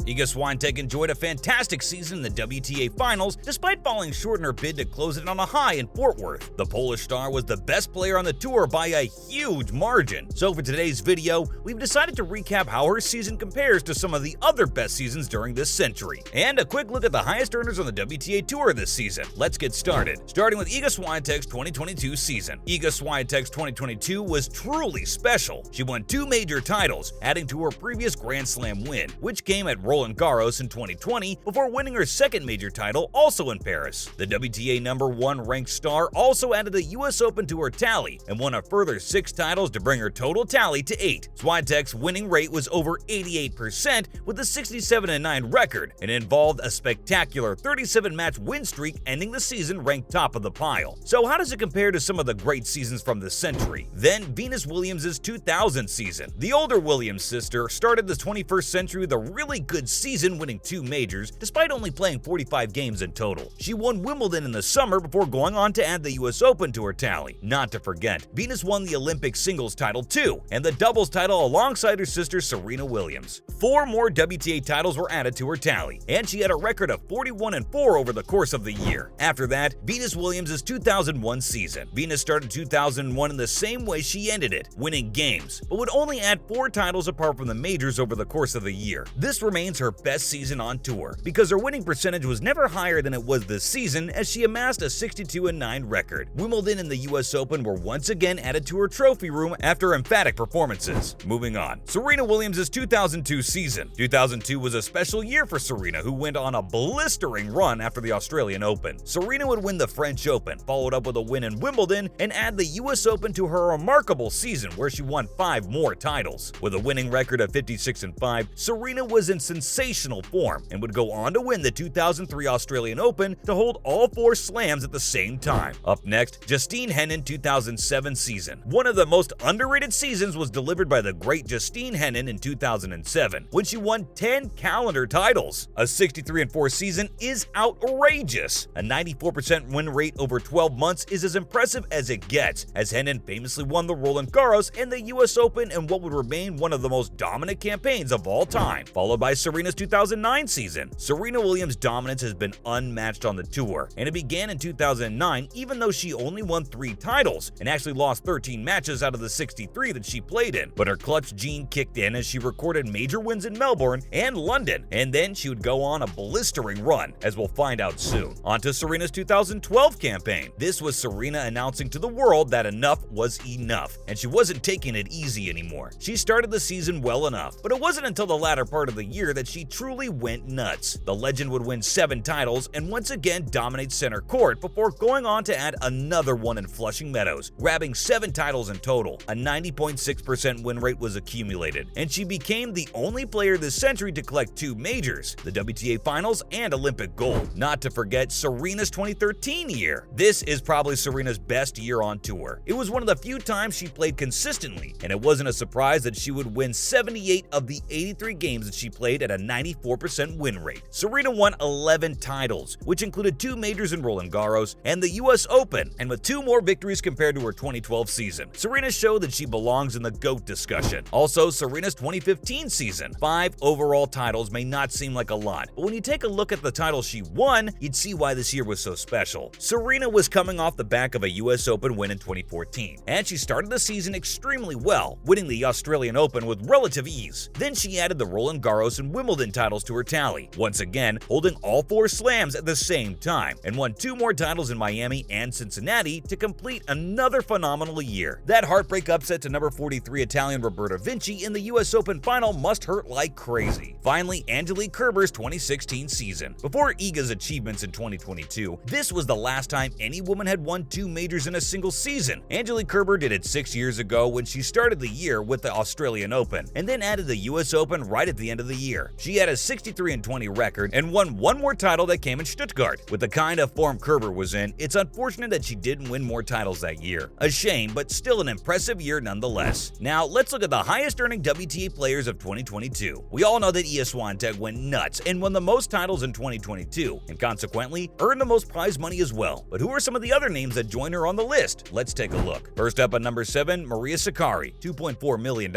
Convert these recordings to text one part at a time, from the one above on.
Iga Swiatek enjoyed a fantastic season in the WTA Finals despite falling short in her bid to close it on a high in Fort Worth. The Polish star was the best player on the tour by a huge margin. So for today's video, we've decided to recap how her season compares to some of the other best seasons during this century, and a quick look at the highest earners on the WTA Tour this season. Let's get started, starting with Iga Swiatek's 2022 season. Iga Swiatek's 2022 was truly special. She won 2 major titles, adding to her previous Grand Slam win, which came at Roland Garros in 2020 before winning her second major title also in Paris. The WTA #1 ranked star also added the US Open to her tally and won a further 6 titles to bring her total tally to 8. Swiatek's winning rate was over 88% with a 67-9 record and involved a spectacular 37-match win streak, ending the season ranked top of the pile. So how does it compare to some of the great seasons from this century? Then Venus Williams' 2000 season. The older Williams sister started the 21st century with a really good season, winning 2 majors despite only playing 45 games in total. She won Wimbledon in the summer before going on to add the US Open to her tally. Not to forget, Venus won the Olympic singles title too, and the doubles title alongside her sister Serena Williams. 4 more WTA titles were added to her tally, and she had a record of 41-4 over the course of the year. After that, Venus Williams' 2001 season. Venus started 2001 in the same way she ended it, winning games, but would only add 4 titles apart from the majors over the course of the year. This remains her best season on tour, because her winning percentage was never higher than it was this season, as she amassed a 62-9 record. Wimbledon and the US Open were once again added to her trophy room after emphatic performances. Moving on, Serena Williams' 2002 season. 2002 was a special year for Serena, who went on a blistering run after the Australian Open. Serena would win the French Open, followed up with a win in Wimbledon, and add the US Open to her remarkable season where she won 5 more titles. With a winning record of 56-5, Serena was in sensational form and would go on to win the 2003 Australian Open to hold all 4 slams at the same time. Up next, Justine Henin 2007 season. One of the most underrated seasons was delivered by the great Justine Henin in 2007, when she won 10 calendar titles. A 63-4 season is outrageous. A 94% win rate over 12 months is as impressive as it gets, as Henin famously won the Roland Garros and the US Open in what would remain one of the most dominant campaigns of all time, followed by Serena's 2009 season. Serena Williams' dominance has been unmatched on the tour, and it began in 2009 even though she only won 3 titles and actually lost 13 matches out of the 63 that she played in. But her clutch gene kicked in as she recorded major wins in Melbourne and London, and then she would go on a blistering run, as we'll find out soon. On to Serena's 2012 campaign. This was Serena announcing to the world that enough was enough, and she wasn't taking it easy anymore. She started the season well enough, but it wasn't until the latter part of the year that she truly went nuts. The legend would win 7 titles and once again dominate center court before going on to add another one in Flushing Meadows, grabbing 7 titles in total. A 90.6% win rate was accumulated, and she became the only player this century to collect 2 majors, the WTA Finals and Olympic gold. Not to forget Serena's 2013 year. This is probably Serena's best year on tour. It was one of the few times she played consistently, and it wasn't a surprise that she would win 78 of the 83 games that she played at a 94% win rate. Serena won 11 titles, which included 2 majors in Roland Garros and the US Open, and with 2 more victories compared to her 2012 season. Serena showed that she belongs in the GOAT discussion. Also, Serena's 2015 season. 5 overall titles may not seem like a lot, but when you take a look at the titles she won, you'd see why this year was so special. Serena was coming off the back of a US Open win in 2014, and she started the season extremely well, winning the Australian Open with relative ease. Then she added the Roland Garros and Wimbledon titles to her tally, once again holding all 4 slams at the same time, and won 2 more titles in Miami and Cincinnati to complete another phenomenal year. That heartbreak upset to number 43 Italian Roberta Vinci in the US Open final must hurt like crazy. Finally, Angelique Kerber's 2016 season. Before Iga's achievements in 2022, this was the last time any woman had won 2 majors in a single season. Angelique Kerber did it 6 years ago when she started the year with the Australian Open, and then added the US Open right at the end of the year. She had a 63-20 record and won 1 more title that came in Stuttgart. With the kind of form Kerber was in, it's unfortunate that she didn't win more titles that year. A shame, but still an impressive year nonetheless. Now, let's look at the highest earning WTA players of 2022. We all know that Iga Swiatek went nuts and won the most titles in 2022, and consequently earned the most prize money as well. But who are some of the other names that join her on the list? Let's take a look. First up at number 7, Maria Sakkari, $2.4 million.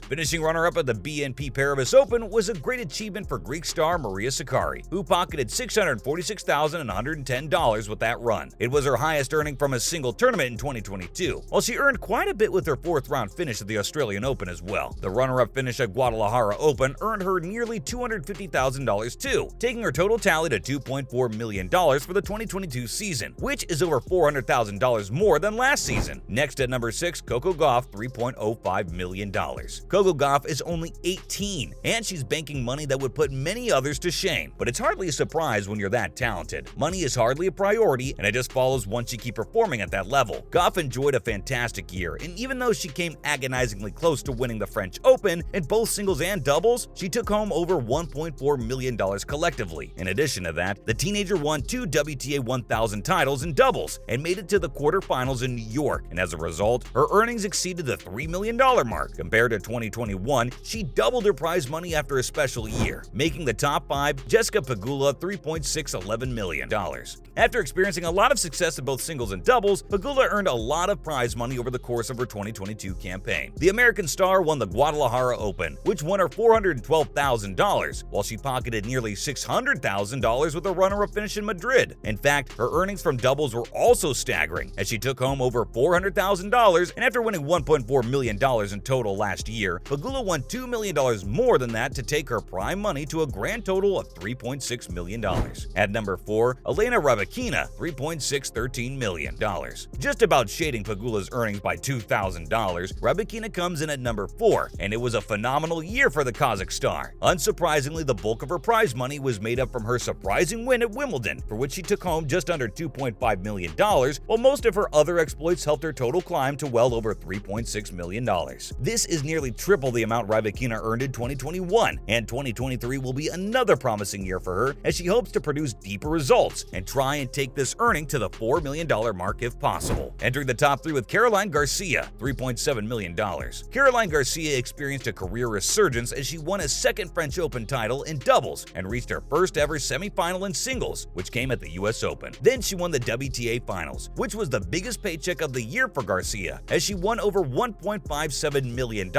Finishing runner-up at the BNP Paribas Open was a great great achievement for Greek star Maria Sakkari, who pocketed $646,110 with that run. It was her highest earning from a single tournament in 2022, while she earned quite a bit with her fourth-round finish at the Australian Open as well. The runner-up finish at Guadalajara Open earned her nearly $250,000 too, taking her total tally to $2.4 million for the 2022 season, which is over $400,000 more than last season. Next at number 6, Coco Gauff, $3.05 million. Coco Gauff is only 18, and she's banking money that would put many others to shame. But it's hardly a surprise when you're that talented. Money is hardly a priority, and it just follows once you keep performing at that level. Gauff enjoyed a fantastic year, and even though she came agonizingly close to winning the French Open in both singles and doubles, she took home over $1.4 million collectively. In addition to that, the teenager won 2 WTA 1000 titles in doubles and made it to the quarterfinals in New York, and as a result, her earnings exceeded the $3 million mark. Compared to 2021, she doubled her prize money after a special year, making the top 5 Jessica Pegula $3.611 million. After experiencing a lot of success in both singles and doubles, Pegula earned a lot of prize money over the course of her 2022 campaign. The American star won the Guadalajara Open, which won her $412,000, while she pocketed nearly $600,000 with a runner-up finish in Madrid. In fact, her earnings from doubles were also staggering, as she took home over $400,000, and after winning $1.4 million in total last year, Pegula won $2 million more than that to take her prime money to a grand total of $3.6 million. At number 4, Elena Rybakina, $3.613 million. Just about shading Pegula's earnings by $2,000, Rybakina comes in at number 4, and it was a phenomenal year for the Kazakh star. Unsurprisingly, the bulk of her prize money was made up from her surprising win at Wimbledon, for which she took home just under $2.5 million, while most of her other exploits helped her total climb to well over $3.6 million. This is nearly triple the amount Rybakina earned in 2021, and 2023 will be another promising year for her as she hopes to produce deeper results and try and take this earning to the $4 million mark if possible. Entering the top 3 with Caroline Garcia, $3.7 million. Caroline Garcia experienced a career resurgence as she won a second French Open title in doubles and reached her first ever semifinal in singles, which came at the US Open. Then she won the WTA Finals, which was the biggest paycheck of the year for Garcia, as she won over $1.57 million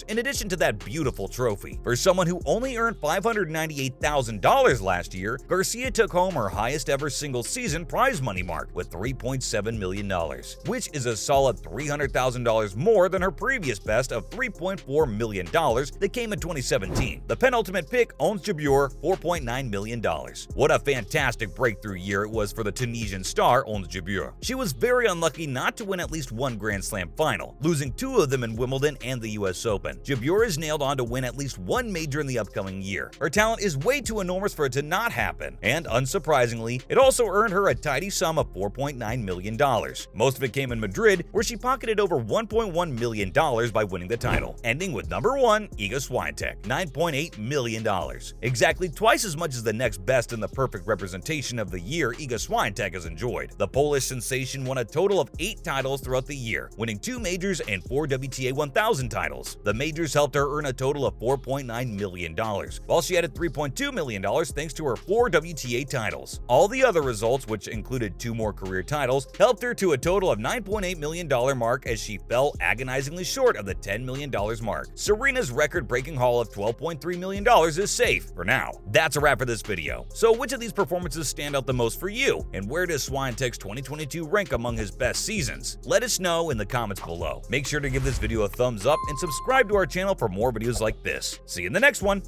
in addition to that beautiful trophy. For someone who only earned $598,000 last year, Garcia took home her highest ever single season prize money mark with $3.7 million, which is a solid $300,000 more than her previous best of $3.4 million that came in 2017. The penultimate pick, Ons Jabeur, $4.9 million. What a fantastic breakthrough year it was for the Tunisian star Ons Jabeur. She was very unlucky not to win at least one Grand Slam final, losing 2 of them in Wimbledon and the US Open. Jabeur is nailed on to win at least one major in the upcoming year. Her talent is way too enormous for it to not happen, and unsurprisingly, it also earned her a tidy sum of $4.9 million. Most of it came in Madrid, where she pocketed over $1.1 million by winning the title, ending with number 1, Iga Swiatek, $9.8 million. Exactly twice as much as the next best in the perfect representation of the year Iga Swiatek has enjoyed. The Polish sensation won a total of 8 titles throughout the year, winning 2 majors and 4 WTA 1000 titles. The majors helped her earn a total of $4.9 million, while she added $3.2 million thanks to her 4 WTA titles. All the other results, which included 2 more career titles, helped her to a total of $9.8 million mark as she fell agonizingly short of the $10 million mark. Serena's record-breaking haul of $12.3 million is safe for now. That's a wrap for this video. So which of these performances stand out the most for you, and where does Swiatek's 2022 rank among his best seasons? Let us know in the comments below. Make sure to give this video a thumbs up and subscribe to our channel for more videos like this. See you in the next one.